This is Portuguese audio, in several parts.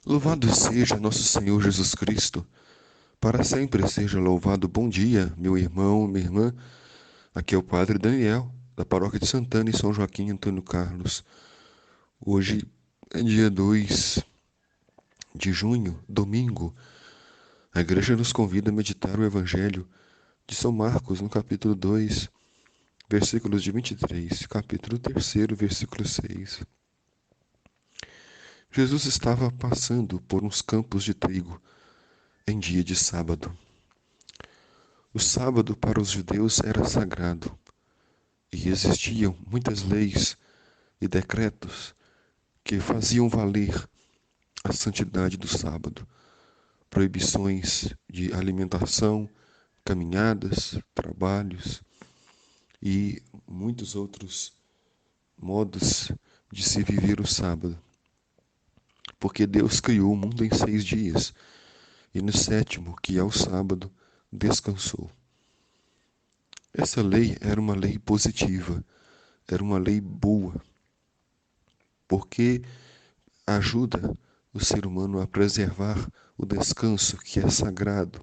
Louvado seja nosso Senhor Jesus Cristo, para sempre seja louvado. Bom dia, meu irmão, minha irmã. Aqui é o Padre Daniel, da Paróquia de Santana, em São Joaquim Antônio Carlos. Hoje é dia 2 de junho, domingo. A igreja nos convida a meditar o Evangelho de São Marcos, no capítulo 2, versículos de 23, capítulo 3, versículo 6. Jesus estava passando por uns campos de trigo em dia de sábado. O sábado para os judeus era sagrado e existiam muitas leis e decretos que faziam valer a santidade do sábado. Proibições de alimentação, caminhadas, trabalhos e muitos outros modos de se viver o sábado. Porque Deus criou o mundo em 6 dias e no sétimo, que é o sábado, descansou. Essa lei era uma lei positiva, era uma lei boa, porque ajuda o ser humano a preservar o descanso que é sagrado,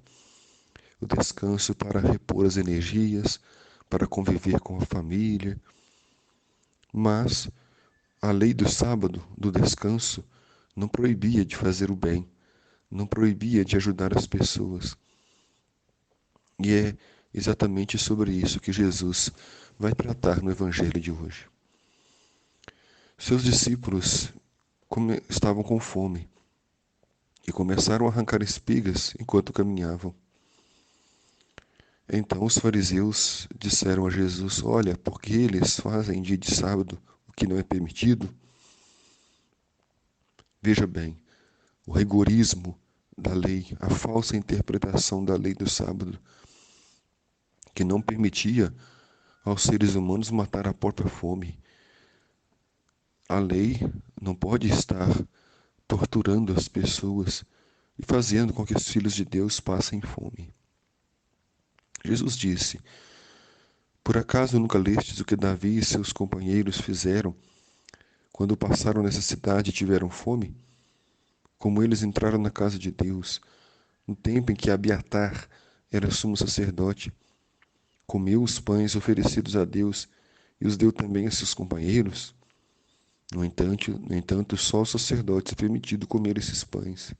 o descanso para repor as energias, para conviver com a família. Mas a lei do sábado, do descanso, não proibia de fazer o bem, não proibia de ajudar as pessoas. E é exatamente sobre isso que Jesus vai tratar no Evangelho de hoje. Seus discípulos estavam com fome e começaram a arrancar espigas enquanto caminhavam. Então os fariseus disseram a Jesus: Olha, porque eles fazem dia de sábado o que não é permitido? Veja bem, o rigorismo da lei, a falsa interpretação da lei do sábado, que não permitia aos seres humanos matar a própria fome. A lei não pode estar torturando as pessoas e fazendo com que os filhos de Deus passem fome. Jesus disse: Por acaso nunca lestes o que Davi e seus companheiros fizeram quando passaram necessidade e tiveram fome? Como eles entraram na casa de Deus, no tempo em que Abiatar era sumo sacerdote, comeu os pães oferecidos a Deus e os deu também a seus companheiros? No entanto, só aos sacerdotes é permitido comer esses pães.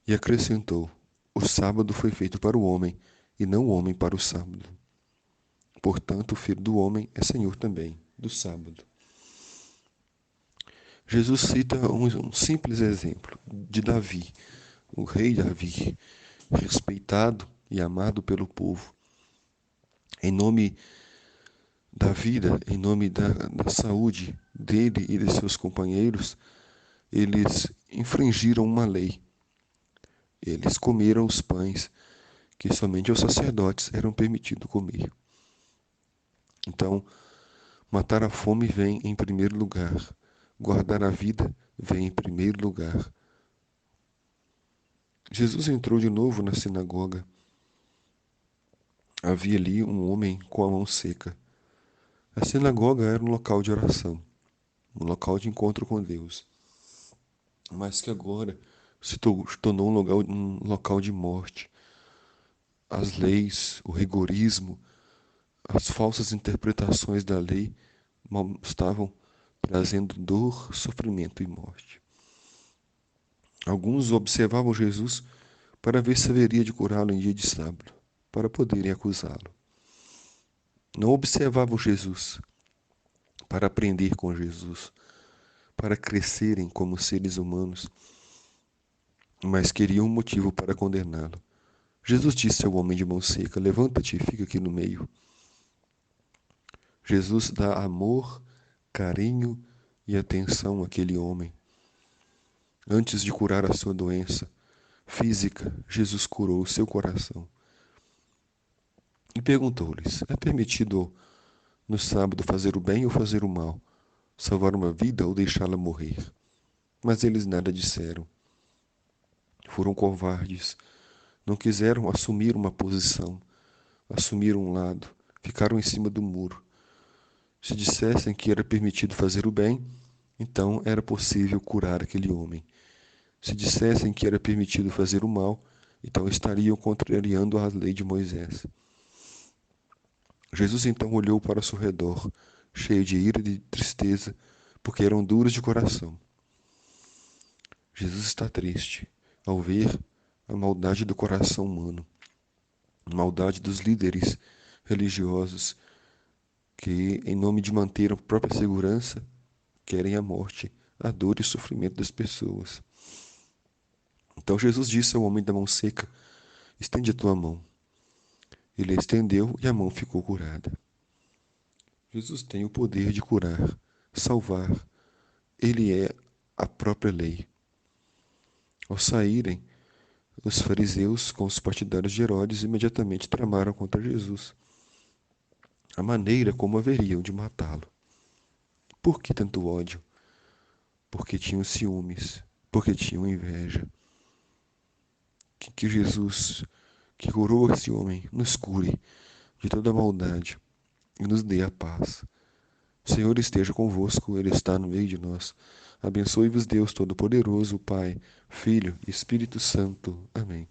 E acrescentou: O sábado foi feito para o homem, e não o homem para o sábado. Portanto, o Filho do homem é Senhor também do sábado. Jesus cita um simples exemplo de Davi, o rei Davi, respeitado e amado pelo povo. Em nome da vida, em nome da saúde dele e de seus companheiros, eles infringiram uma lei. Eles comeram os pães que somente aos sacerdotes eram permitido comer. Então, matar a fome vem em primeiro lugar. Guardar a vida vem em primeiro lugar. Jesus entrou de novo na sinagoga. Havia ali um homem com a mão seca. A sinagoga era um local de oração, um local de encontro com Deus, mas que agora se tornou um local de morte. As leis, o rigorismo, as falsas interpretações da lei estavam trazendo dor, sofrimento e morte. Alguns observavam Jesus para ver se haveria de curá-lo em dia de sábado, para poderem acusá-lo. Não observavam Jesus para aprender com Jesus, para crescerem como seres humanos, mas queriam um motivo para condená-lo. Jesus disse ao homem de mão seca: Levanta-te e fica aqui no meio. Jesus dá amor, carinho e atenção àquele homem. Antes de curar a sua doença física, Jesus curou o seu coração. E perguntou-lhes: É permitido no sábado fazer o bem ou fazer o mal? Salvar uma vida ou deixá-la morrer? Mas eles nada disseram. Foram covardes. Não quiseram assumir uma posição, assumir um lado. Ficaram em cima do muro. Se dissessem que era permitido fazer o bem, Então era possível curar aquele homem. Se dissessem que era permitido fazer o mal, então estariam contrariando a lei de Moisés. Jesus então olhou para o seu redor, cheio de ira e de tristeza, porque eram duros de coração. Jesus está triste ao ver a maldade do coração humano, a maldade dos líderes religiosos que, em nome de manter a própria segurança, querem a morte, a dor e o sofrimento das pessoas. Então Jesus disse ao homem da mão seca: estende a tua mão. Ele a estendeu e a mão ficou curada. Jesus tem o poder de curar, salvar. Ele é a própria lei. Ao saírem, os fariseus, com os partidários de Herodes, imediatamente tramaram contra Jesus, a maneira como haveriam de matá-lo. Por que tanto ódio? Porque tinham ciúmes, porque tinham inveja. Que Jesus, que curou esse homem, nos cure de toda maldade e nos dê a paz. O Senhor esteja convosco, Ele está no meio de nós. Abençoe-vos Deus Todo-Poderoso, Pai, Filho e Espírito Santo. Amém.